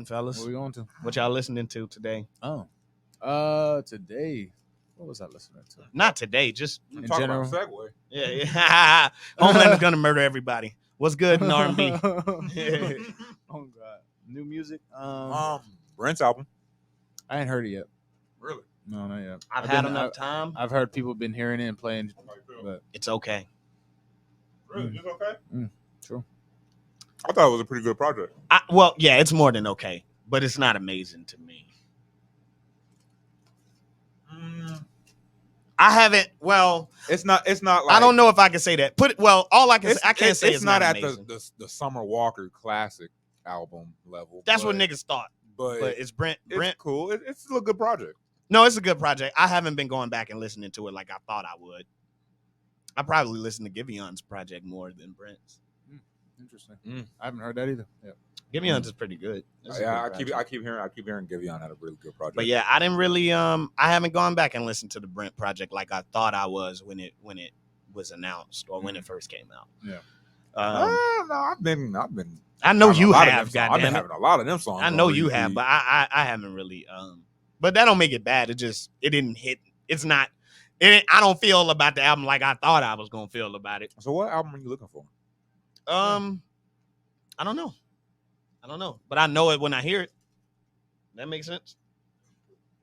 fellas? What we going to? What y'all listening to today? Today, what was I listening to? Not today, just in Talk general. about Segway. yeah. Homelander's gonna murder everybody. What's good in R&B? Oh God, new music. Brent's album. I ain't heard it yet. Really? No, not yet. I've had enough time. I've heard people been hearing it and playing, but It's okay. Really? Just okay? True. I thought it was a pretty good project. Well, yeah, it's more than okay, but it's not amazing to me. I haven't. Well, it's not. Like, I don't know if I can say that. All I can say, I can't say it's not at amazing. the Summer Walker classic album level. That's what niggas thought. But it's Brent. It's cool. It's still a good project. No, it's a good project. I haven't been going back and listening to it like I thought I would. I probably listen to Givion's project more than Brent's. Interesting. I haven't heard that either. Yeah. Givion's is pretty good. Yeah, I keep hearing Giveon had a really good project. But yeah, I didn't really I haven't gone back and listened to the Brent project like I thought I was when it was announced or when it first came out. Yeah. No, I've been. I know you have. I've been having a lot of them songs. I know you have, but I haven't really. But that don't make it bad. It didn't hit. It's not. I don't feel about the album like I thought I was gonna feel about it. So what album are you looking for? I don't know, but I know it when I hear it. That makes sense.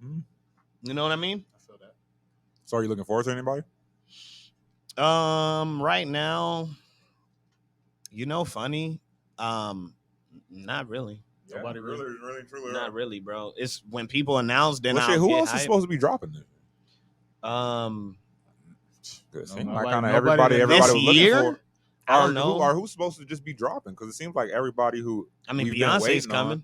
You know what I mean? I feel that. So are you looking forward to anybody? Right now, funny. Not really. Yeah, nobody really, truly. Not really, bro. It's when people announce, then who else is supposed to be dropping this? Good. Like kind of everybody was looking for. I don't know. Who's supposed to just be dropping? Because it seems like everybody who Beyonce's coming.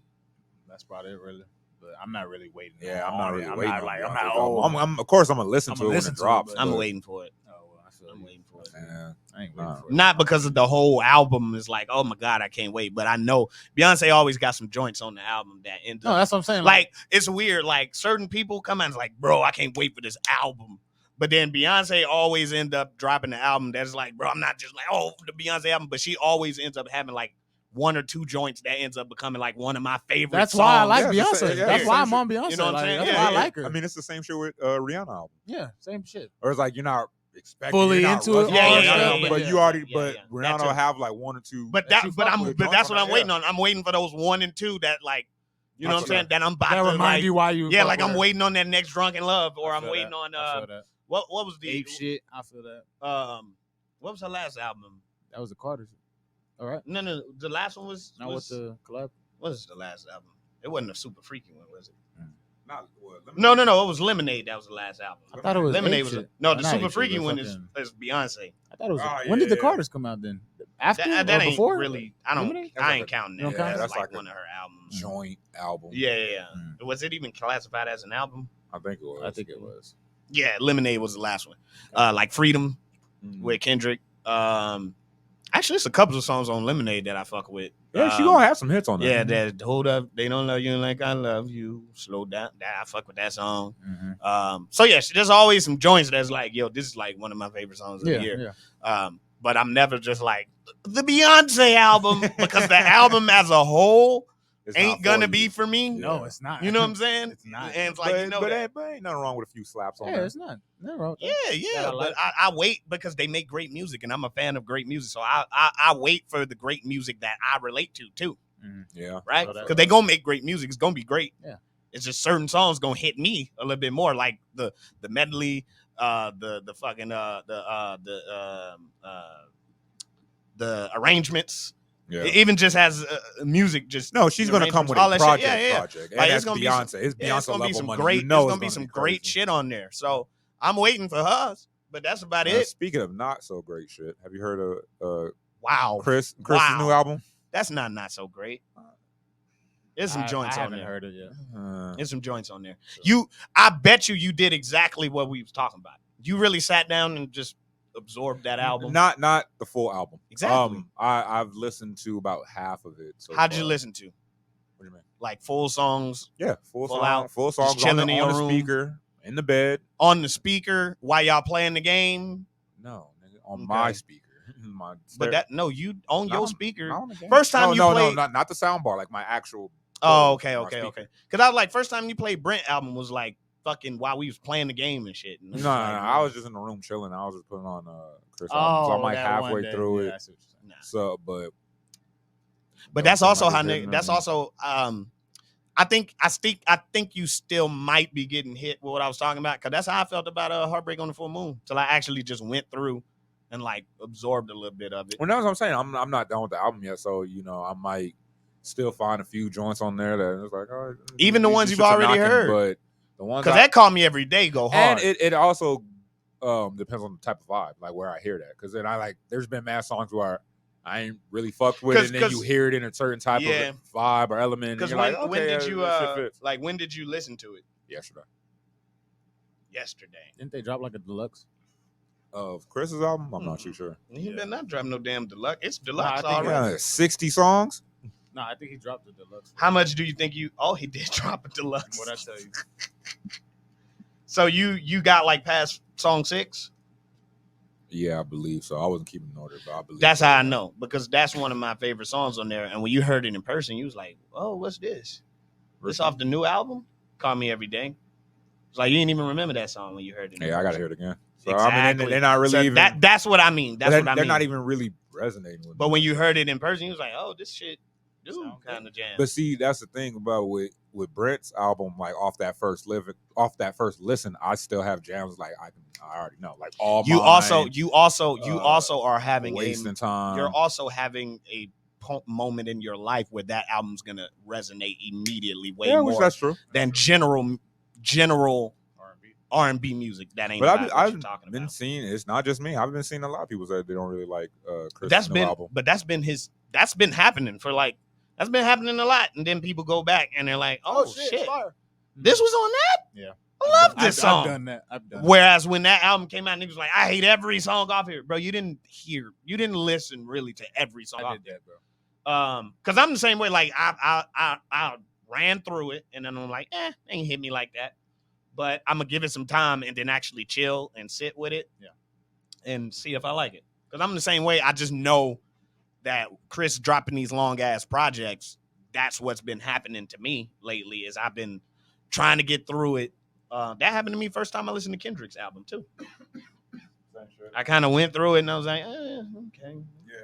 That's about it, really. But I'm not really waiting. Yeah, I'm not really waiting. I'm of course, I'm gonna listen to it when it drops. I'm waiting for it. Oh, well, I feel I'm waiting for it. Yeah, I ain't waiting for it. Not because of the whole album is like, oh my God, I can't wait. But I know Beyonce always got some joints on the album that end up. No, that's what I'm saying. Like it's weird. Like certain people come out and like, bro, I can't wait for this album. But then Beyonce always end up dropping the album that's like, bro, I'm not just like, oh, the Beyonce album, but she always ends up having like one or two joints that ends up becoming like one of my favorite That's songs. why I like Yeah, Beyonce. That's why I'm on Beyonce. You know what I'm saying? That's Yeah, why I like her. I mean, it's the same shit with Rihanna album. Yeah, same shit. Or it's like you're not expecting Fully you're not into it. rushing Yeah, but yeah. you already. Yeah, But yeah. Rihanna That will too. have like one or two. But that's what I'm waiting on. I'm waiting for those 1 and 2 that like, you know what I'm saying? That I'm about That to remind like, you why you. yeah, fuck like with I'm her. waiting on that next Drunken Love, or I I'm feel waiting that. on I feel that. what was the Ape shit. I feel that. what was her last album? That was the Carters. All right. No, the last one was Now with the collab. what was the last album? It wasn't a super freaky one, was it? No. No, it was Lemonade. That was the last album. I thought it was Lemonade Ape was shit. the Not super Ape freaky shit, but one is fucking- Beyonce. I thought it was. Oh, when did the yeah. Carters come out then? After That or ain't before? really. I don't. Lemonade? I ain't counting You don't that. count Yeah, it? that's That's like like one of her albums. Joint album. Yeah. Was it even classified as an album? I think it was. I think it was. Yeah, Lemonade was the last one. Like Freedom with Kendrick. Actually, it's a couple of songs on Lemonade that I fuck with. Yeah, she gonna have some hits on that. Yeah, that Hold Up, They Don't Love You Like I Love You. Slow Down. I fuck with that song. So yeah, there's always some joints that's like, yo, this is like one of my favorite songs of the year. Yeah. But I'm never just like the Beyonce album because the album as a whole It's not ain't for gonna you. be for me. No, it's not. You know what I'm saying? It's not. And it's like, you know that. but ain't nothing wrong with a few slaps on Yeah, that. it's not. Nothing wrong with Yeah, that. yeah. That I like. But I wait because they make great music and I'm a fan of great music. So I wait for the great music that I relate to too. Yeah. Right? So that- Because they gonna make great music. It's gonna be great. Yeah. It's just certain songs gonna hit me a little bit more, like the medley, the fucking the arrangements. Yeah. It even just has music. Just No, she's gonna come with all a that shit. project. Yeah. Project. And Like, that's it's gonna be Beyonce. some- It's Yeah, Beyonce it's gonna be level some money. great. You know it's gonna be some great crazy. shit on there. So I'm waiting for hers, but that's about it. Speaking of not so great shit, have you heard of Wow, Chris's Wow. new album? that's not so great. There's some joints I on haven't there. heard it yet. There's some joints on there. I bet you did exactly what we was talking about. You really sat down and just absorbed that album. Not the full album. Exactly. I've listened to about half of it. So How'd you far. listen to? What do you mean? Like full songs Yeah, full Full song, out. full songs chilling on in the your room. speaker, in the bed. on the speaker while y'all playing the game. No, nigga, on Okay. my speaker. But you on No, your speaker. not on the game. First time you no, played. not the sound bar, like my actual Oh, played okay. on my speaker. Because I was like, first time you played Brent album was like fucking while we was playing the game and shit. And No, it was no, like, I was just in the room chilling. I was just putting on Chris album, so I'm like that halfway one day. through Yeah, it. I see what you're saying. nah. So, but But don't that's seem also like how it's hitting that's them. also I think you still might be getting hit with what I was talking about, because that's how I felt about Heartbreak on the Full Moon, till I actually just went through and like absorbed a little bit of it. Well, that's what I'm saying. I'm not done with the album yet, so I might still find a few joints on there that it's like, oh, Even the ones these you've shits are already knocking, heard. but the ones Because that Call Me Every Day go hard. and it also depends on the type of vibe, like where I hear that. Because then there's been mad songs where I ain't really fucked with it, and then you hear it in a certain type of vibe or element. Because when did you when did you listen to it? Yesterday. Didn't they drop like a deluxe? Of Chris's album, I'm not too sure. He better not drop no damn deluxe. It's deluxe I think already. 60 songs. No, I think he dropped the deluxe. How much do you think you? Oh, he did drop a deluxe. What I tell you? So you got like past song 6? Yeah, I believe so. I wasn't keeping order, but I believe That's so, how yeah. I know, because that's one of my favorite songs on there. And when you heard it in person, you was like, "Oh, what's this? This off the new album? Call Me Every Day." It's like you didn't even remember that song when you heard it. Yeah, I gotta hear it again. So Exactly. I mean, they're not really even. That's what I mean. That's what I mean. They're not even really resonating with me. But when you heard it in person, you was like, "Oh, this shit, dude, kind of jam." But see, that's the thing about with Brent's album, like off that first listen, I still have jams like I already know, like all you mine, also are having wasting time. You're also having a moment in your life where that album's gonna resonate immediately way more which that's true. than general R&B music. That ain't. But I've been seeing, it's not just me. I've been seeing a lot of people say they don't really like Chris' new album. But that's been happening for like. That's been happening a lot, and then people go back and they're like, "Oh, shit. This was on that? Yeah, I love this song." I've done that. Whereas when that album came out, niggas was like, "I hate every song off here, bro." You didn't listen really to every song. I did that, bro. Because I'm the same way. Like I ran through it, and then I'm like, ain't hit me like that. But I'm gonna give it some time and then actually chill and sit with it, and see if I like it. Because I'm the same way. I just know that Chris dropping these long ass projects, that's what's been happening to me lately. Is I've been trying to get through it. That happened to me first time I listened to Kendrick's album too. I kind of went through it and I was like, okay,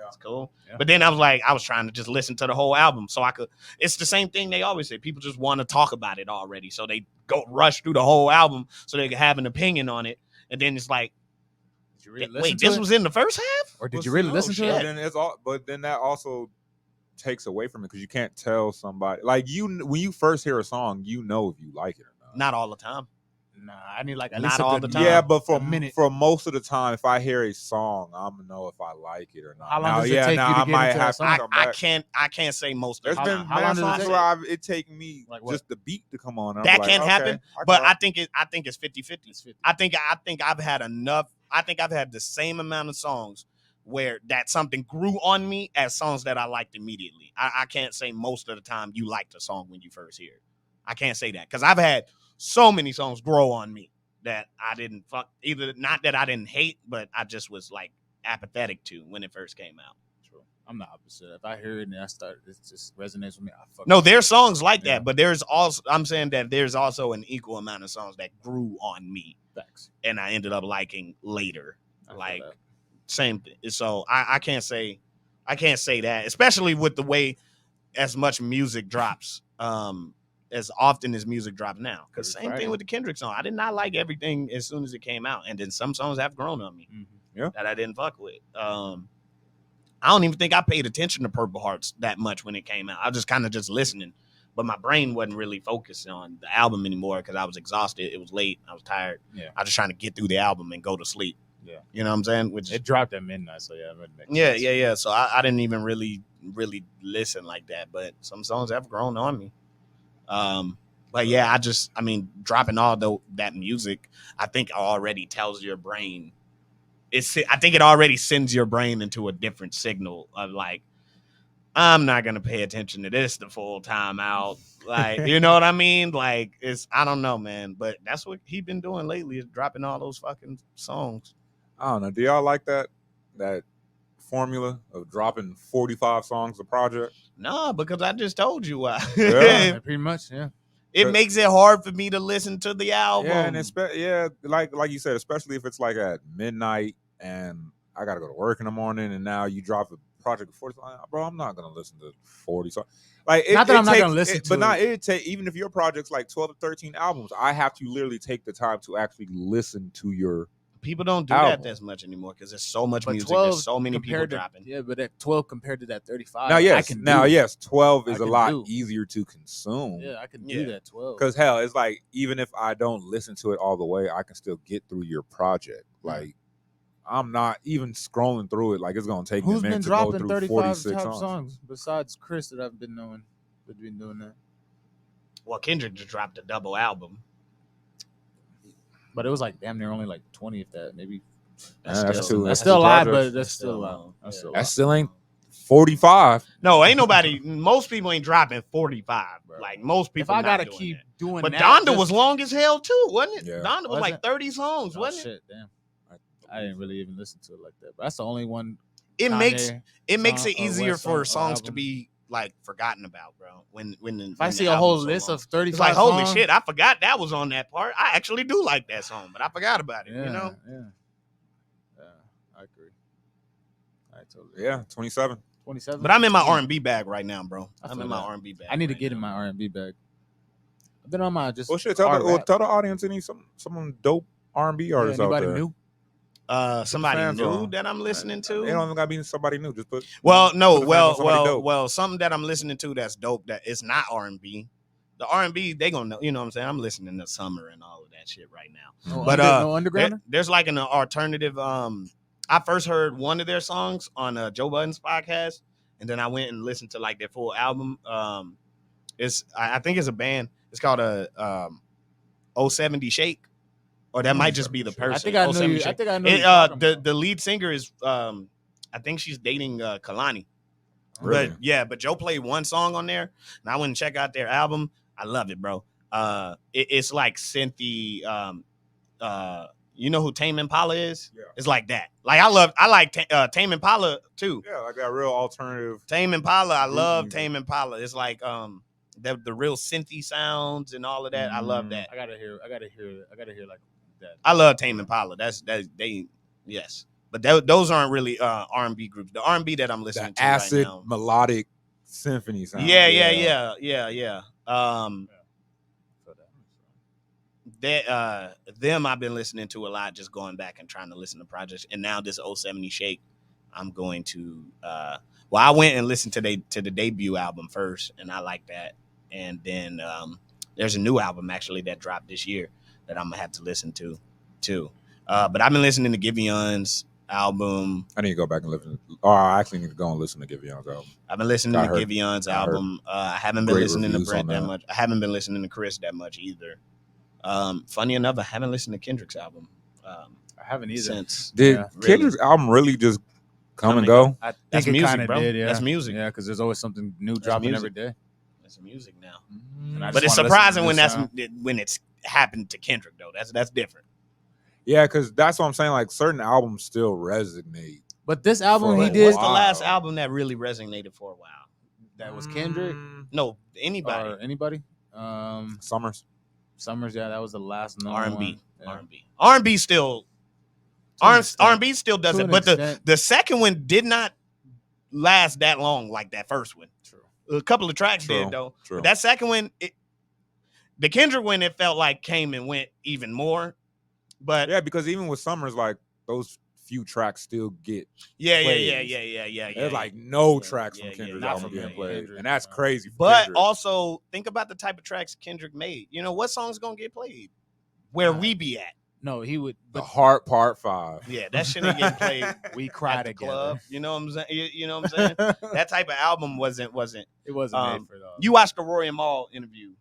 it's cool. Yeah. But then I was trying to just listen to the whole album so I could. It's the same thing they always say. People just want to talk about it already, so they go rush through the whole album so they can have an opinion on it. And then it's like, wait, this was in the first half, or did you really listen to it? But then that also takes away from it, because you can't tell somebody, like, when you first hear a song, you know if you like it or not. Not all the time. Nah, I need like at not least all the time. Yeah, but for most of the time, if I hear a song, I'm gonna know if I like it or not. How long does it take you to get into a song? I can't say most of the time. There's been songs where it take me just the beat to come on. That can happen, but I think it's 50-50. I think I've had enough. I think I've had the same amount of songs where that something grew on me as songs that I liked immediately. I can't say most of the time you liked a song when you first hear it. I can't say that, because I've had so many songs grow on me that I didn't either. Not that I didn't hate, but I just was like apathetic to when it first came out. True. I'm the opposite. If I hear it and it just resonates with me. No, there's songs like that, but I'm saying that there's also an equal amount of songs that grew on me. Facts. And I ended up liking later. Like same thing. So I can't say that, especially with the way as much music drops. As often as music drops now. Because same thing with the Kendrick song. I did not like everything as soon as it came out. And then some songs have grown on me that I didn't fuck with. I don't even think I paid attention to Purple Hearts that much when it came out. I was just kind of just listening. But my brain wasn't really focused on the album anymore because I was exhausted. It was late. I was tired. Yeah. I was just trying to get through the album and go to sleep. Yeah. You know what I'm saying? Which it dropped at midnight, so yeah. So I didn't even really listen like that. But some songs have grown on me. But yeah, dropping all that music, I think already tells your brain. I think it already sends your brain into a different signal of like, I'm not gonna pay attention to this the full time out. Like, you know what I mean? Like, I don't know, man. But that's what he been doing lately, is dropping all those fucking songs. I don't know. Do y'all like that formula of dropping 45 songs a project? No, because I just told you why. Yeah. Pretty much, yeah. It makes it hard for me to listen to the album. Yeah, and like you said, especially if it's like at midnight and I gotta go to work in the morning, and now you drop a project of 40 songs. Bro, I'm not gonna listen to 40 songs. Like, not that I'm not gonna listen to, but not it take even if your project's like 12 to 13 albums, I have to literally take the time to actually listen to your. People don't do album. that as much anymore because there's so much music. 12 There's so many people dropping. Yeah, but at 12 compared to that 35. Yes, 12 is a lot easier to consume. Yeah, I can do that 12. Because hell, it's like even if I don't listen to it all the way, I can still get through your project. Like I'm not even scrolling through it. Like it's gonna take me a minute to go through 46 songs besides Chris that I've been knowing that's been doing that. Well, Kendrick just dropped a double album. But it was like damn near only like 20 if that, maybe. That's still a lot, but that's still a lot. That still ain't 45. No, ain't nobody. Most people ain't dropping 45. Bro. Like most people. If I gotta keep doing but that, Donda was long as hell too, wasn't it? Yeah. Donda was like 30 songs, wasn't it? Damn. I didn't really even listen to it like that. But that's the only one. It makes it easier for songs to be like forgotten about, bro. When if I see a whole list of 35 it's like holy shit, I forgot that was on that part. I actually do like that song, but I forgot about it. Yeah, you know? Yeah, I agree. I totally. Yeah, 27. 27. But I'm in my R&B bag right now, bro. I'm in my R&B bag. I need to get in my R&B bag. I've been on my just. Well, shit. Tell the audience any some dope R&B artists out there. Anybody new? Somebody new that I'm listening to. They don't even gotta be somebody new. Just put. Something that I'm listening to that's dope. That it's not R&B. The R&B they gonna know. You know what I'm saying? I'm listening to Summer and all of that shit right now. No underground. There's like an alternative. I first heard one of their songs on Joe Budden's podcast, and then I went and listened to like their full album. I think it's a band. It's called a 070 Shake. Or that might just be the person. I think I know. The lead singer is I think she's dating Kalani. Really? But Joe played one song on there, and I went and check out their album. I love it, bro. It's like synthy. You know who Tame Impala is? Yeah. It's like that. Like I like Tame Impala too. Yeah, like that real alternative. Tame Impala, I love Tame Impala. It's like the real synthy sounds and all of that. I love that. I gotta hear like that. I love Tame Impala. Yes. But those aren't really R&B groups. The R&B that I'm listening to acid right now, melodic symphony sound. Yeah. Them I've been listening to a lot, just going back and trying to listen to projects. And now this 070 Shake, I'm going to. I went and listened to the debut album first, and I like that. And then there's a new album actually that dropped this year that I'm gonna have to listen to too. But I've been listening to Givion's album. I need to go back and listen. I actually need to go and listen to Givion's album. I've been listening to Givion's album. I haven't been listening to Brent that much. I haven't been listening to Chris that much either. Funny enough, I haven't listened to Kendrick's album. I haven't either. Kendrick's album really just come and go? I think it kind of did. Yeah, that's music. Yeah, because there's always something new dropping every day. That's music now. But it's surprising when it's happened to Kendrick though. That's different. Yeah, because that's what I'm saying. Like certain albums still resonate. But this album he did. What's the last album that really resonated for a while? That was Kendrick. No, anybody. Anybody? Summers. Yeah, that was the last R&B. Yeah. R&B still. R&B still does it, but the second one did not last that long like that first one. True. A couple of tracks did though. True. That second one, the Kendrick one, it felt like came and went even more. But yeah, because even with Summers, like those few tracks still get yeah. There's like no tracks from Kendrick's album getting played, and that's crazy. But Kendrick. also think about the type of tracks Kendrick made. You know what song's gonna get played? Where we be at? No, he would. The Heart Part 5. Yeah, that shit ain't getting played. We cry at the together. Club. You know what I'm saying? You know what I'm saying? That type of album wasn't. It wasn't made for those. You watched the Roy and Mal interview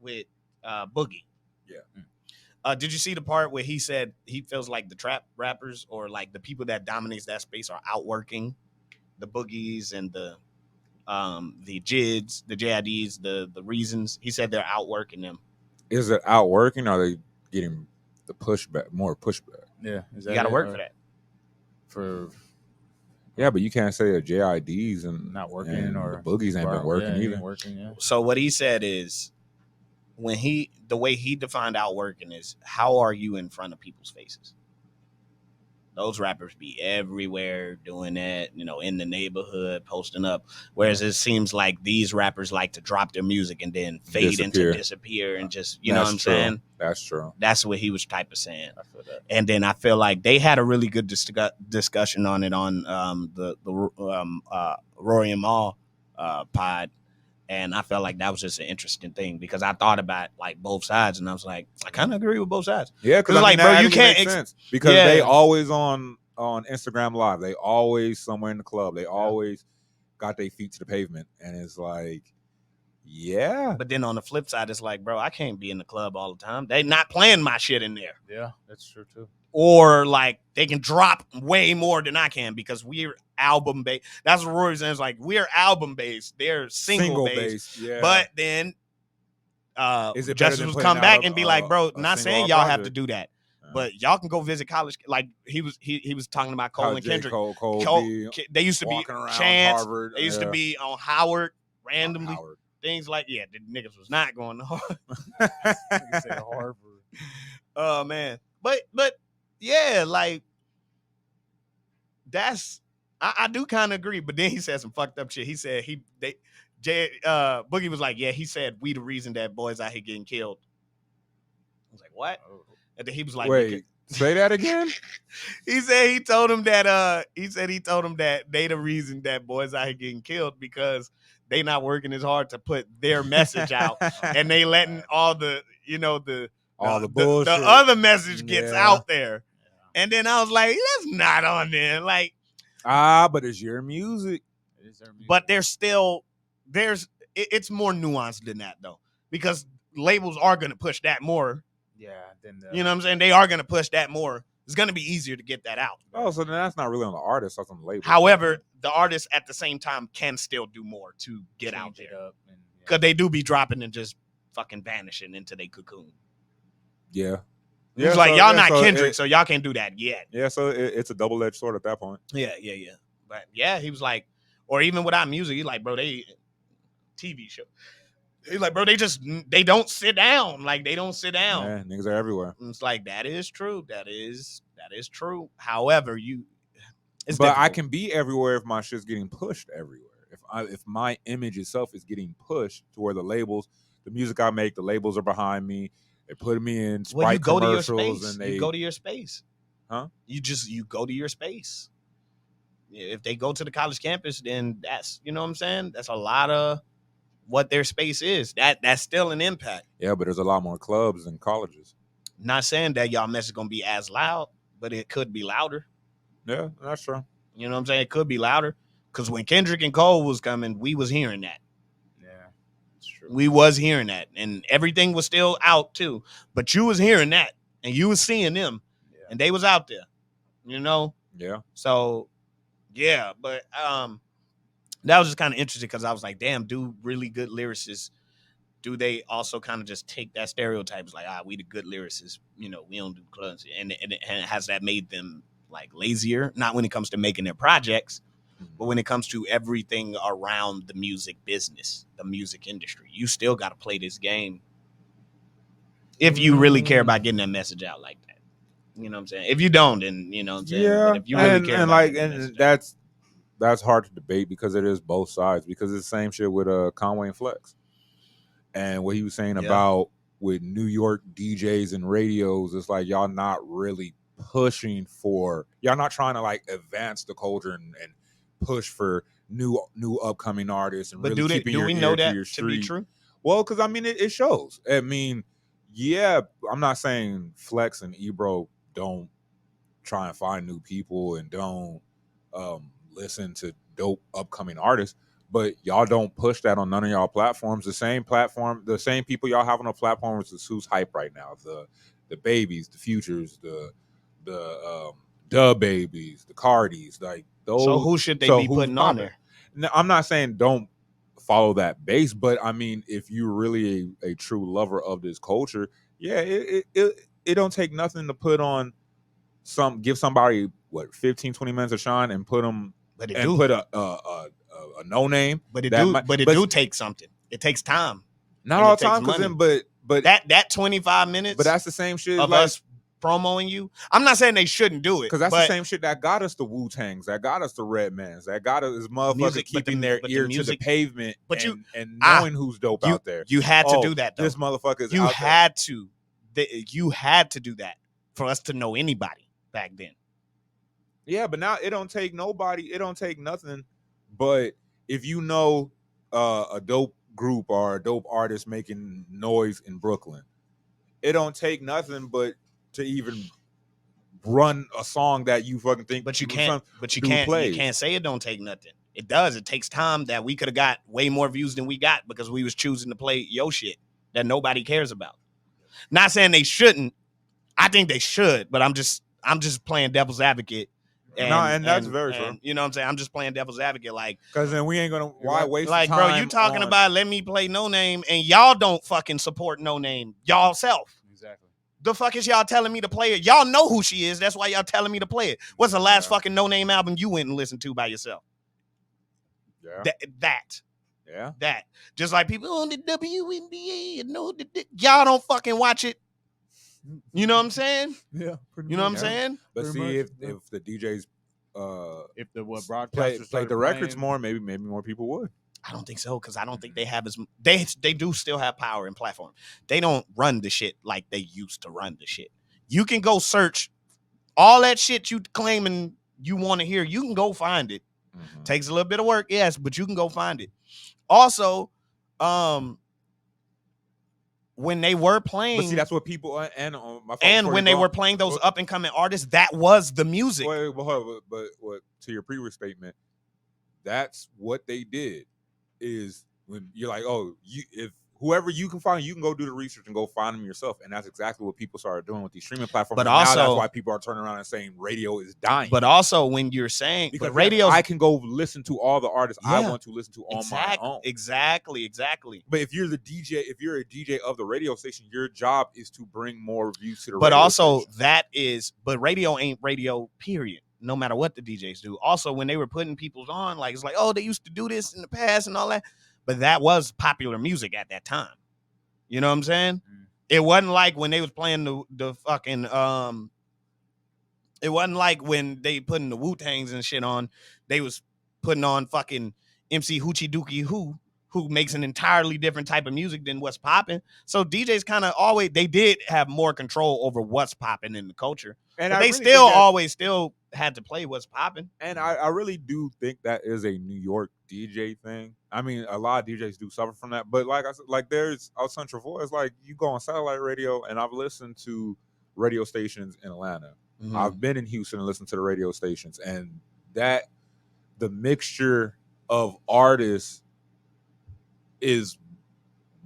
with Boogie. Yeah. Did you see the part where he said he feels like the trap rappers or like the people that dominates that space are outworking the Boogies and the Jids, the JIDs, the Reasons? He said they're outworking them. Is it outworking? Or are they getting the pushback, more pushback? Yeah, you got to work for that. Yeah, but you can't say that JIDs and Not working and or the boogies ain't been working ain't either. Working, yeah. So what he said is the way he defined outworking is how are you in front of people's faces? Those rappers be everywhere doing that, in the neighborhood, posting up. Whereas it seems like these rappers like to drop their music and then fade into disappear and just, you know what I'm saying? That's true. That's what he was type of saying. I feel that. And then I feel like they had a really good discussion on it on the Rory and Mal pod. And I felt like that was just an interesting thing because I thought about like both sides, and I was like, I kind of agree with both sides. Yeah, because like, bro, you can't make sense because they always on Instagram Live. They always somewhere in the club. They always got their feet to the pavement, and it's like, yeah. But then on the flip side, it's like, bro, I can't be in the club all the time. They not playing my shit in there. Yeah, that's true too. Or like they can drop way more than I can because we're album based. That's what Rory's saying. It's like we're album based. They're single based. Yeah. But then Justice was come back and be like, bro, not saying y'all have to do that. But y'all can go visit college. Like he was talking about Cole and Kendrick. They used to be Chance. Harvard, they used to be on Howard randomly. Things like the niggas was not going to Harvard. Oh man, but yeah, like that's I do kind of agree. But then he said some fucked up shit. He said Boogie was like, yeah, he said we the reason that boys out here getting killed. I was like, what? And then he was like, wait, say that again. he told him that they the reason that boys out here getting killed because they not working as hard to put their message out and they letting all the all the bullshit. The other message gets out there. And then I was like, that's not on there. Like, but it's your music. But it's more nuanced than that though. Because labels are gonna push that more. Yeah. You know what I'm saying? They are gonna push that more. It's gonna be easier to get that out. Oh, so then that's not really on the artist, that's on the label. However, the artist at the same time can still do more to get out there. Because they do be dropping and just fucking vanishing into their cocoon. Yeah. It's like y'all not Kendrick, so y'all can't do that yet. Yeah, so it's a double-edged sword at that point. Yeah. But yeah, he was like, or even without music, he's like, bro, they TV show. He's like, bro, they don't sit down. Like they don't sit down. Yeah, niggas are everywhere. And it's like that is true. That is true. However, difficult. I can be everywhere if my shit's getting pushed everywhere. If my image itself is getting pushed to where the music I make, the labels are behind me. They're putting me in Sprite commercials, and you go to your space. Huh? You go to your space. If they go to the college campus, then that's, you know what I'm saying? That's a lot of what their space is. That's still an impact. Yeah, but there's a lot more clubs than colleges. Not saying that y'all message gonna be as loud, but it could be louder. Yeah, that's true. You know what I'm saying? It could be louder. Because when Kendrick and Cole was coming, we was hearing that. True. We was hearing that, and everything was still out too. But you was hearing that, and you was seeing them, and they was out there, Yeah. So, yeah, but that was just kind of interesting because I was like, damn, do really good lyricists, do they also kind of just take that stereotype? It's like, we the good lyricists, we don't do clubs, and has that made them like lazier? Not when it comes to making their projects. But when it comes to everything around the music business, the music industry, you still got to play this game if you really care about getting that message out like that. You know what I'm saying? If you don't, then you know what I'm saying. Yeah, but if you really care that's hard to debate because it is both sides. Because it's the same shit with Conway and Flex, and what he was saying about with New York DJs and radios. It's like y'all not really pushing for, y'all not trying to like advance the culture and push for new upcoming artists and but really keeping your ear to your street. To be true? Well, because I mean it shows. I mean, yeah, I'm not saying Flex and Ebro don't try and find new people and don't listen to dope upcoming artists, but y'all don't push that on none of y'all platforms. The same people y'all have on the platforms is who's hype right now. The Babies, the Futures, the Dub Babies, the Cardis, like those. So who should they be putting on there? Now, I'm not saying don't follow that base, but I mean, if you're really a true lover of this culture, yeah, it don't take nothing to put on give somebody 15-20 minutes of shine and put them But it and do. put a no name. But it that do. might- But it do take something. It takes time. Not and all it the takes time, because money. then but That 25 minutes. but that's the same shit of like, us promoting you. I'm not saying they shouldn't do it, because that's but the same shit that got us the Wu-Tangs, that got us the Redmans, that got us motherfuckers music- but keeping the- their but the ear to the music- pavement but and, you- knowing who's dope out there. You had to Oh, do that though. This motherfucker is You out had to. You had to do that for us to know anybody back then. there. Yeah, but now it don't take nobody. It don't take nothing. But if you know a dope group or a dope artist making noise in Brooklyn, it don't take nothing but to even run a song that you fucking think. But you can't. But you dude can't. plays. You can't say it don't take nothing. It does. It takes time that we could have got way more views than we got because we was choosing to play yo shit that nobody cares about. Not saying they shouldn't. I think they should, but I'm just playing devil's advocate. And that's very true. You know what I'm saying? I'm just playing devil's advocate, like, Because then we ain't gonna waste like, time. bro, you talking on- about let me play No Name, and y'all don't fucking support No Name y'all self. Exactly. The fuck is y'all telling me to play it? Y'all know who she is. That's why y'all telling me to play it. What's the last fucking No Name album you went and listened to by yourself? Yeah. That. Just like people on the WNBA and know that y'all don't fucking watch it. You know what I'm saying? Yeah. You know what I'm saying? But Pretty see, much, if the DJs if the play broadcasters the records playing, more, maybe more people would. I don't think so, because I don't think they have as they do still have power and platform. They don't run the shit like they used to run the shit. You can go search all that shit you claiming you want to hear. You can go find it. Mhm. Takes a little bit of work, yes, but you can go find it. Also, when they were playing, But see, that's what people and on my phone. and before when you they go- were playing those up and coming artists, that was the music. Wait, but to your previous statement, that's what they did. Is when you're like, oh, if whoever you can find, you can go do the research and go find them yourself, and that's exactly what people started doing with these streaming platforms. But and now also- that's why people are turning around and saying radio is dying. But also, when you're saying, because but radio, I can go listen to all the artists I Yeah. want to listen to on my own. Exactly. But if you're a DJ of the radio station, your job is to bring more views to the But radio also, station. but radio ain't radio, period. No matter what the DJs do. Also, when they were putting people on, like, it's like, oh, they used to do this in the past and all that. But that was popular music at that time. You know what I'm saying? Mm. It wasn't like when they was playing the fucking it wasn't like when they putting the Wu-Tangs and shit on, they was putting on fucking MC Hoochie Dookie who makes an entirely different type of music than what's popping. So DJs kind of always, they did have more control over what's popping in the culture. And But I they really still think that- always still had to play what's popping. And I really do think that is a New York DJ thing. I mean, a lot of DJs do suffer from that. But like I said, like there's our Central Voice, like you go on satellite radio, and I've listened to radio stations in Atlanta. Mm-hmm. I've been in Houston and listened to the radio stations, and that the mixture of artists is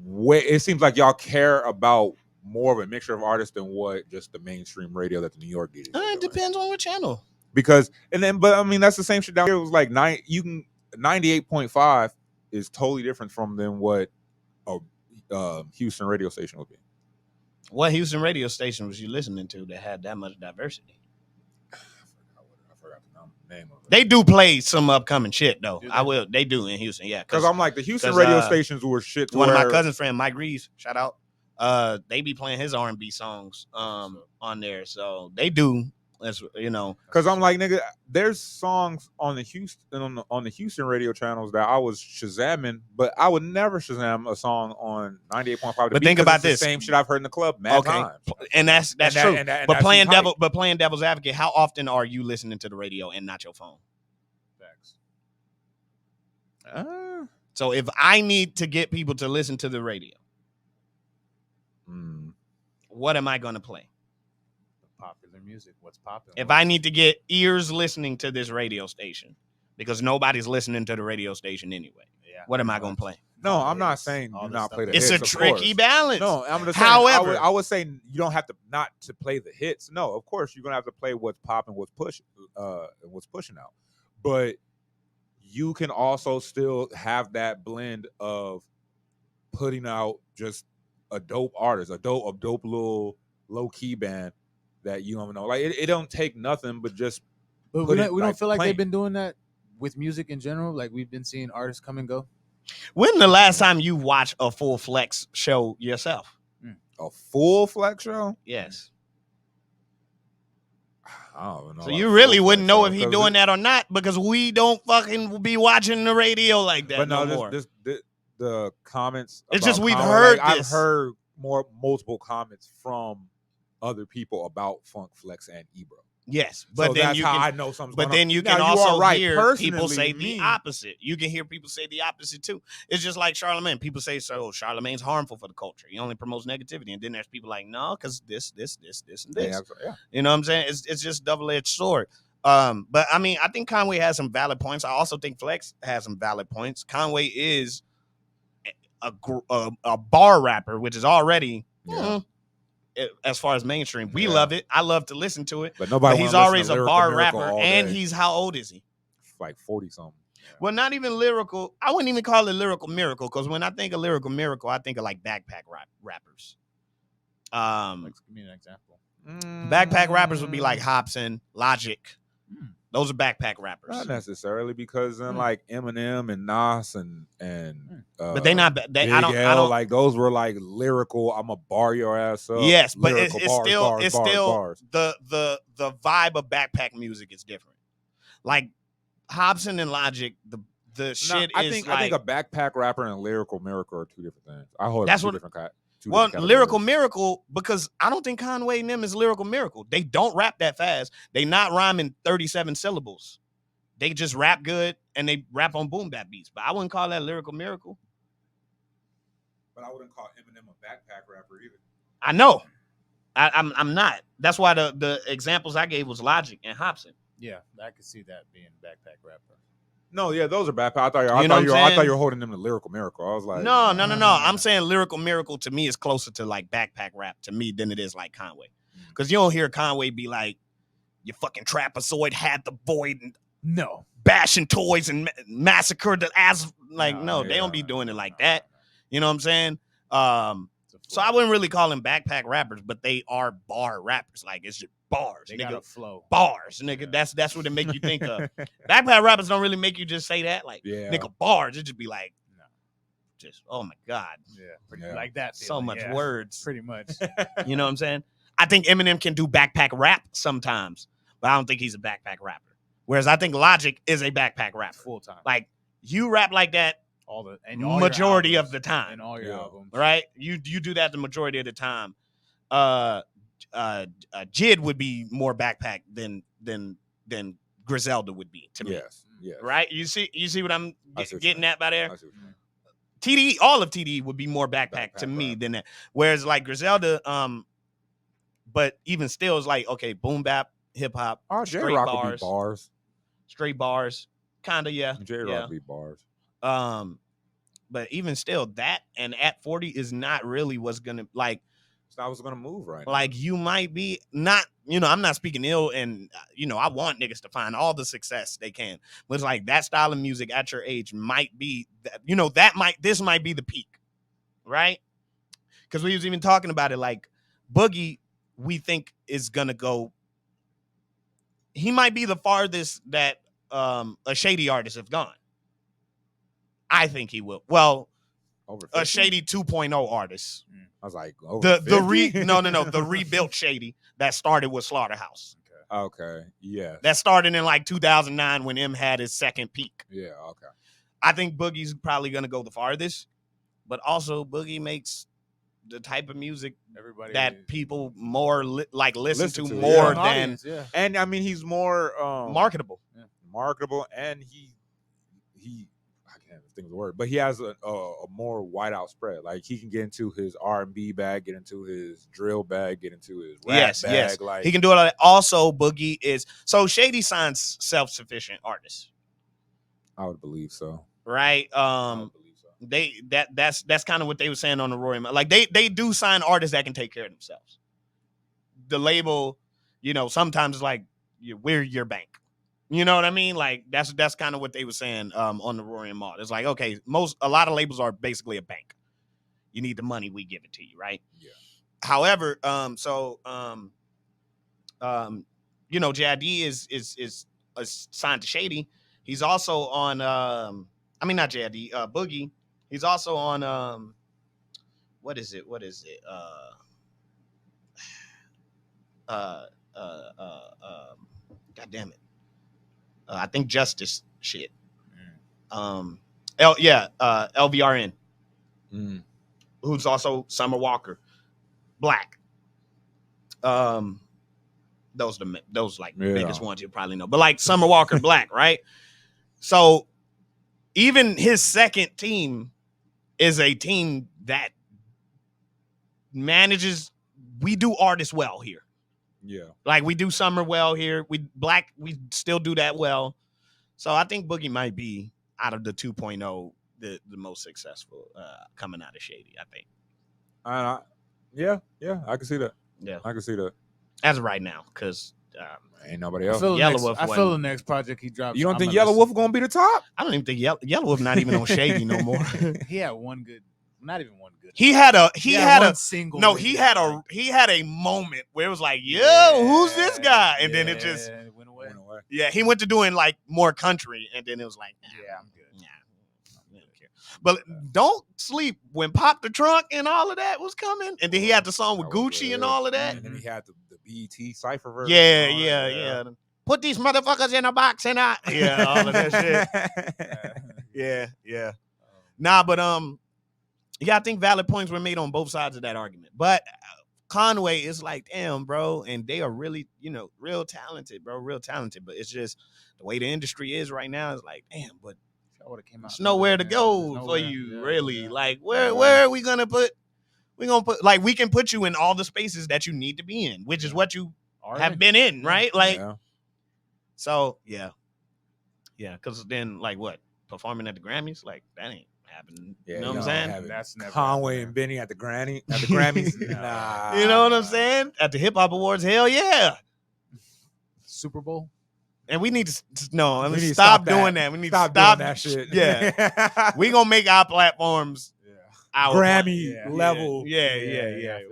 way. It seems like y'all care about more of a mixture of artists than what just the mainstream radio that the New York DJs. It depends on what channel. Because but I mean that's the same shit down here. It was like 98.5 is totally different from than what a Houston radio station would be. What Houston radio station was you listening to that had that much diversity? I forgot the name of it. They do play some upcoming shit though. Do they? They do in Houston, yeah. Because I'm like the Houston 'cause, radio stations were shit. To One of my where- cousin's friend, Mike Reeves, shout out. They be playing his R&B songs on there, so they do. That's Because I'm like, nigga, there's songs on the Houston radio channels that I was Shazamming, but I would never Shazam a song on 98.5. But think about it's the this. same shit I've heard in the club mad times. and that's And that- true. and that- and but that's playing who's hype. playing devil's advocate, how often are you listening to the radio and not your phone? So if I need to get people to listen to the radio, what am I going to play? Popular music. What's popular? If I need to get ears listening to this radio station, because nobody's listening to the radio station anyway, what am I going to play? No, I'm not saying do not play the It's hits. a of tricky course. balance. No, I'm just saying, However, I would say you don't have to not to play the hits. No, of course you're gonna have to play what's popping, what's pushing out. But you can also still have that blend of putting out just a dope artist, a dope little low key band that you don't know. Like it don't take nothing but just. But put we it, don't like, feel like playing. they've been doing that with music in general, like we've been seeing artists come and go. When the last time you watched a full Flex show yourself? A full Flex show? Yes. I don't know. So you really wouldn't know if he doing that or not because we don't fucking be watching the radio like that but no more. The comments. It's about just we've Conway, heard like, this. I've heard multiple comments from other people about Funk Flex and Ebro. Yes, but So then that's you how can. I know something's But going then on. you Now, can you also are right. hear people Personally, say the opposite. You can hear people say the opposite too. It's just like Charlamagne. People say, so Charlamagne's harmful for the culture. He only promotes negativity. And then there's people like, no, because this, and this. Yeah. You know what I'm saying? It's just double-edged sword. But I mean, I think Conway has some valid points. I also think Flex has some valid points. Conway is a bar rapper, which is already as far as mainstream. We love it. I love to listen to it. But nobody. But he's always a bar rapper, and he's how old is he? Like 40 something. Yeah. Well, not even lyrical. I wouldn't even call it lyrical miracle because when I think of lyrical miracle, I think of like backpack rappers. Like, give me an example. Backpack rappers would be like Hobson, Logic. Those are backpack rappers. Not necessarily, because then like Eminem and Nas and but they not. I don't like those were like lyrical. I'm a bar your ass up. Yes, but lyrical it's still the vibe of backpack music is different. Like Hobson and Logic, the shit I is think like, I think a backpack rapper and lyrical miracle are two different things. I hold that's two what. different kinds. Well, lyrical miracle, because I don't think Conway and them is lyrical miracle. They don't rap that fast. They not rhyming 37 syllables. They just rap good and they rap on boom bap beats. But I wouldn't call that lyrical miracle. But I wouldn't call Eminem a backpack rapper either. I know. I'm not. That's why the examples I gave was Logic and Hobson. Yeah, I could see that being backpack rapper. No, yeah, those are backpack. I thought you were holding them to lyrical miracle. I was like, no. I'm saying lyrical miracle to me is closer to like backpack rap to me than it is like Conway. Because you don't hear Conway be like, you fucking trapezoid had the void and bashing toys and massacred the ass. Like, they don't be doing it like that. You know what I'm saying? So I wouldn't really call them backpack rappers, but they are bar rappers. Like, it's just bars. They nigga. got a flow. Bars, nigga. Yeah. That's what it make you think of. Backpack rappers don't really make you just say that. Like, nigga, bars. It just be like, just, oh my God. Yeah. Like that. So much words. Pretty much. You know what I'm saying? I think Eminem can do backpack rap sometimes, but I don't think he's a backpack rapper. Whereas I think Logic is a backpack rapper. Full time. Like, you rap like that all majority of the time. And all your albums. Right? You do that the majority of the time. Jid would be more backpack than Griselda would be to me. Yes. Right? You see what I'm getting at by there? TDE, all of TDE would be more backpack to me than that. Whereas like Griselda, but even still is like, okay, boom bap, hip hop, straight bars. Straight bars. Kinda, yeah. J-Rock be bars. But even still, that and at 40 is not really what's gonna like. I was gonna move right now. Like, you might be not, I'm not speaking ill, and I want niggas to find all the success they can. But it's like that style of music at your age might be that, this might be the peak, right? Because we was even talking about it, like Boogie, we think is gonna go. He might be the farthest that a Shady artist have gone. I think he will. Well, a Shady 2.0 artist. I was like, the rebuilt Shady that started with Slaughterhouse. Okay. Yeah. That started in like 2009 when M had his second peak. Yeah. Okay. I think Boogie's probably gonna go the farthest, but also Boogie makes the type of music that people more listen to more than, and I mean he's more marketable. Marketable, and he I can't think of the word, but he has a more wide out spread. Like, he can get into his R&B bag, get into his drill bag, get into his rap bag. Yes. Like, he can do it. Also, Boogie is so Shady signs self-sufficient artists. I would believe so. Right. That's kind of what they were saying on the Rory. Like, they do sign artists that can take care of themselves. The label, sometimes like, we're your bank. You know what I mean? Like, that's kind of what they were saying on the Rory and Maud. It's like, okay, a lot of labels are basically a bank. You need the money, we give it to you, right? Yeah. However, JID is signed to Shady. He's also on. I mean, not JID. Boogie. He's also on. What is it? Uh. God damn it. I think Justice shit. LVRN, who's also Summer Walker, Black. Those like biggest ones you probably know. But like Summer Walker, Black, right? So even his second team is a team that manages. We do artists well here. Yeah. Like we do Summer well here. We still do that well. So I think Boogie might be out of the 2.0 the most successful coming out of Shady, I think. Yeah, I can see that. Yeah. I can see that. As of right now, because ain't nobody else. I feel the next project he drops. You don't think Yellow Wolf gonna be the top? I don't even think Yellow Wolf not even on Shady no more. He had one good, not even one good. He had a single. No, he had a moment where it was like, yo, who's this guy? And then it just went away. Yeah, he went to doing like more country, and then it was like, I'm good. I don't care. But don't sleep when Pop the Trunk and all of that was coming, and then he had the song with Gucci and all of that. And then he had the BET Cypher version. Yeah. Put these motherfuckers in a box and all of that shit. Yeah. Nah, but I think valid points were made on both sides of that argument. But Conway is like, damn, bro, and they are really, real talented, bro, real talented. But it's just the way the industry is right now. It's like, damn, but it's nowhere to go for you, really. Yeah. Like, where are we gonna put? We're gonna put like we can put you in all the spaces that you need to be in, which is what you have been in, right? Like, so yeah. Because then, like, what performing at the Grammys, like that ain't happening. You know what I'm saying? That's never Conway and Benny at the Grammys. Nah. You know what I'm saying? At the Hip Hop Awards, hell yeah. Super Bowl. And we need to stop doing that. We need to stop doing that shit. Yeah. We gonna make our platforms our Grammy level. Yeah.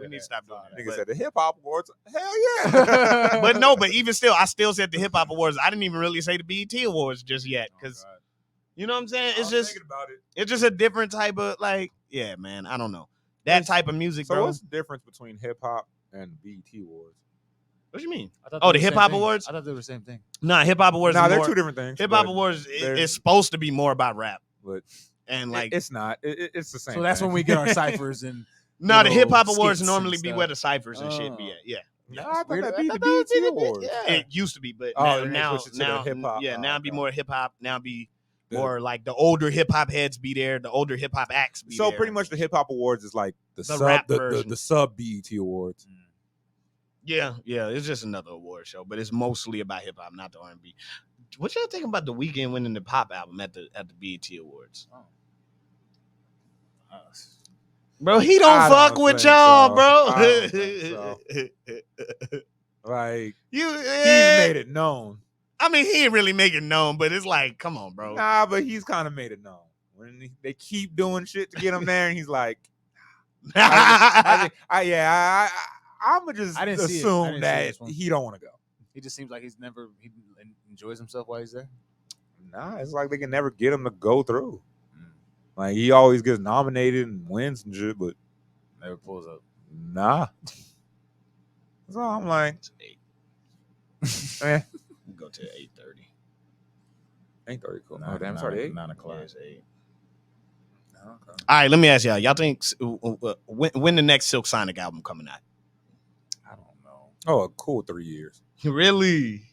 We need to stop doing that. Niggas said the Hip Hop Awards. Hell yeah. but even still, I still said the Hip Hop Awards. I didn't even really say the BET Awards just yet. Because you know what I'm saying? It's just about it. It's just a different type of man, I don't know. That type of music, bro. So what's the difference between hip hop and BET Awards? What do you mean? The Hip Hop Awards? I thought they were the same thing. Nah, Hip Hop Awards. Nah, they're two different things. Hip Hop Awards is supposed to be more about rap, but it's not. It's the same. So that's when we get our ciphers and. No, the Hip Hop Awards normally be where the ciphers and shit be at. Yeah. No, I thought that'd be the BET Awards. It used to be, but now hip hop. Yeah, now be more hip hop. Now be more like the older hip hop heads be there. The older hip hop acts be there. So pretty much the Hip Hop Awards is like the sub BET Awards. Yeah, it's just another award show, but it's mostly about hip hop, not the R&B. What y'all think about The Weeknd winning the pop album at the BET Awards? Bro, he don't fuck with y'all, bro. Like he's made it known. I mean, he didn't really make it known, but it's like, come on, bro. Nah, but he's kind of made it known. When they keep doing shit to get him there, and he's like, I'ma just assume that he don't want to go. He just seems like he enjoys himself while he's there. Nah, it's like they can never get him to go through. Like he always gets nominated and wins and shit, but never pulls up. Nah. So I'm like, it's 8. We'll go to 8:30. 8:30, cool. Oh, damn, sorry, 8. 9 o'clock. Yeah, it's 8. Okay. All right, let me ask y'all think when the next Silk Sonic album coming out? I don't know. Oh, a cool 3 years. Really?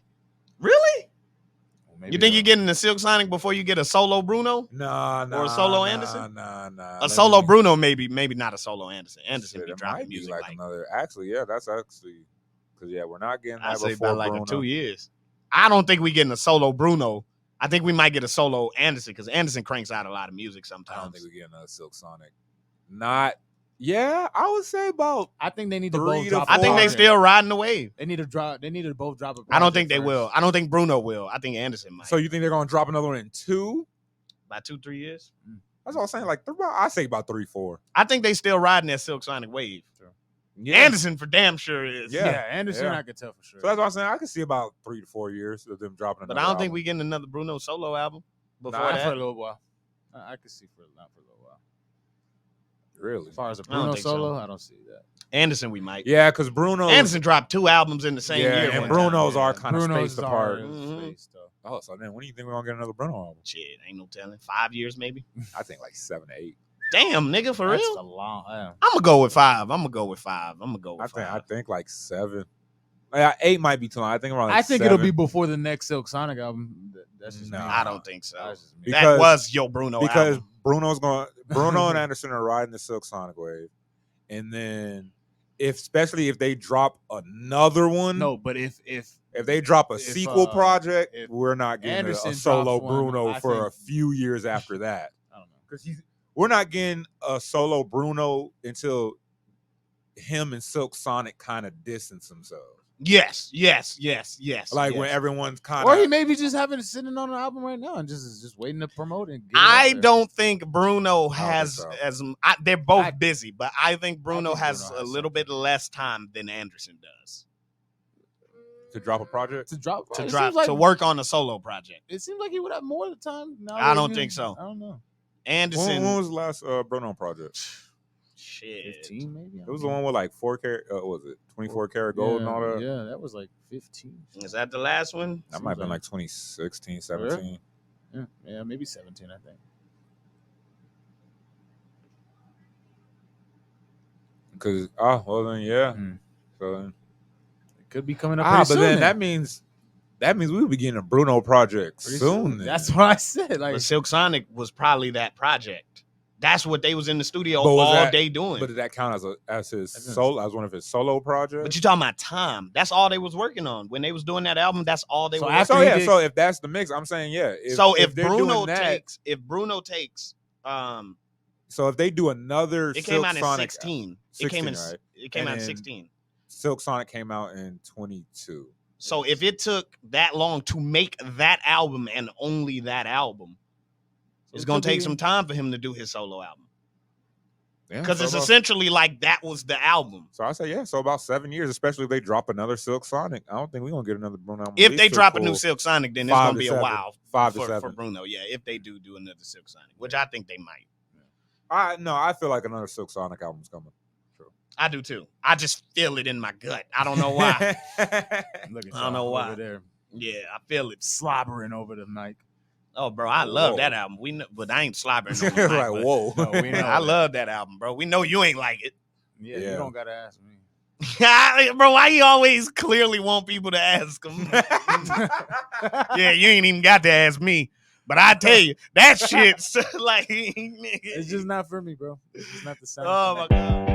You think you're getting the Silk Sonic before you get a solo Bruno? Nah. Or a solo Anderson? Nah. A solo Bruno, maybe not a solo Anderson. Anderson be dropping music like another. Actually, yeah, that's actually because we're not getting that I say before about like Bruno. 2 years. I don't think we getting a solo Bruno. I think we might get a solo Anderson because Anderson cranks out a lot of music sometimes. I don't think we get another Silk Sonic. Not. Yeah, I would say about. I think they need to both drop. I think they still riding the wave. They need to drop. They need to both drop. I don't think they will. I don't think Bruno will. I think Anderson might. So you think they're gonna drop another one in 2? By 2-3 years? That's what I was saying. Like I say about 3-4. I think they still riding that Silk Sonic wave. Sure. Yeah. Anderson for damn sure is. Yeah. Anderson, yeah. I could tell for sure. So that's what I'm saying. I could see about 3 to 4 years of them dropping another But I don't think album. we getting another Bruno solo album before Nah, Not for a that. little while. I could see not for a little while. Really? As far as a I don't Bruno think so. solo, I don't see that. Anderson, we might. Yeah, because Bruno. Anderson dropped 2 albums in the same year. and one Bruno's time. are kind of Bruno's spaced are apart. Mhm. spaced, though. Oh, so then when do you think we're gonna get another Bruno album? Shit, ain't no telling. 5 years maybe. I think like 7 to 8. Damn, nigga, for That's real. a long. I'm gonna go with 5. I'm gonna go with 5. I think like 7. Yeah, 8 might be too long. I think around. Like I think 7. it'll be before the next Silk Sonic album. That's just me. Nah. I don't think so. That's just me. Because- That was your Bruno because album. Bruno and Anderson are riding the Silk Sonic wave, and then especially if they drop another one. No, but if If they drop a If, sequel project, if we're not getting Anderson a solo drops one, Bruno I for a think- few years after that. I don't know. Because we're not getting a solo Bruno until him and Silk Sonic kind of distance themselves. Yes. Like yes. when everyone's kind Or he of. maybe just having it sitting on an album right now and just waiting to promote it. And get it I out there. don't think Bruno think has so. they're both I- busy, but I think Bruno think has Bruno a has little bit less time than Anderson does To drop a project? to drop to it drop seems like, to work on a solo project. It seems like he would have more of the time. Now I that don't you- think so. I don't know. Anderson, When was the last Bruno project? shit. 15 maybe. It was the one with like 4 karat. Was it 24 karat gold and all that? Yeah, that was like 15. Is that the last one? That might have been like 2016, Oh, 17. Yeah, maybe 17. I think. Because well then yeah. Hmm. So then, It could be coming up. but pretty soon, then that means we would be getting a Bruno project Pretty soon. Then. That's what I said. Like, But Silk Sonic was probably that project. That's what they was in the studio But was all that- day doing. But did that count as his That's solo, as one of his solo projects? But you talking about time? That's all they was working on when they was doing that album. That's all they So were. after So he yeah, did- so if that's the mix, I'm saying yeah. If they're Bruno doing that, takes, so if they do another, it Silk came out in Sonic, 16. 16, It came in. right? It came And out in then- 16. Silk Sonic came out in 22. So if it took that long to make that album and only that album, it's it gonna could take be- some time for him to do his solo album Yeah, because so it's about- essentially like that was the album. So I say yeah. So about 7 years, especially if they drop another Silk Sonic. I don't think we're gonna get another Bruno album. If release they till drop a new full Silk Sonic, then it's 5 gonna to be a 7. while 5 to for 7. Bruno. Yeah, if they do another Silk Sonic, which I think they might. I feel like another Silk Sonic album's coming. I do too. I just feel it in my gut. I don't know why. Look at I don't know y'all why. over there Yeah, I feel it. slobbering over the mic. Oh, bro, I love Whoa. that album. We know, but I ain't slobbering on the mic, Like but- whoa. No, we know. I love that album, bro. We know you ain't like it. Yeah, Yeah. you don't gotta ask me. Bro, why you always clearly want people to ask him? Yeah, you ain't even got to ask me. But I tell you, that shit's like, It's just not for me, bro. It's just not the sound. oh my God.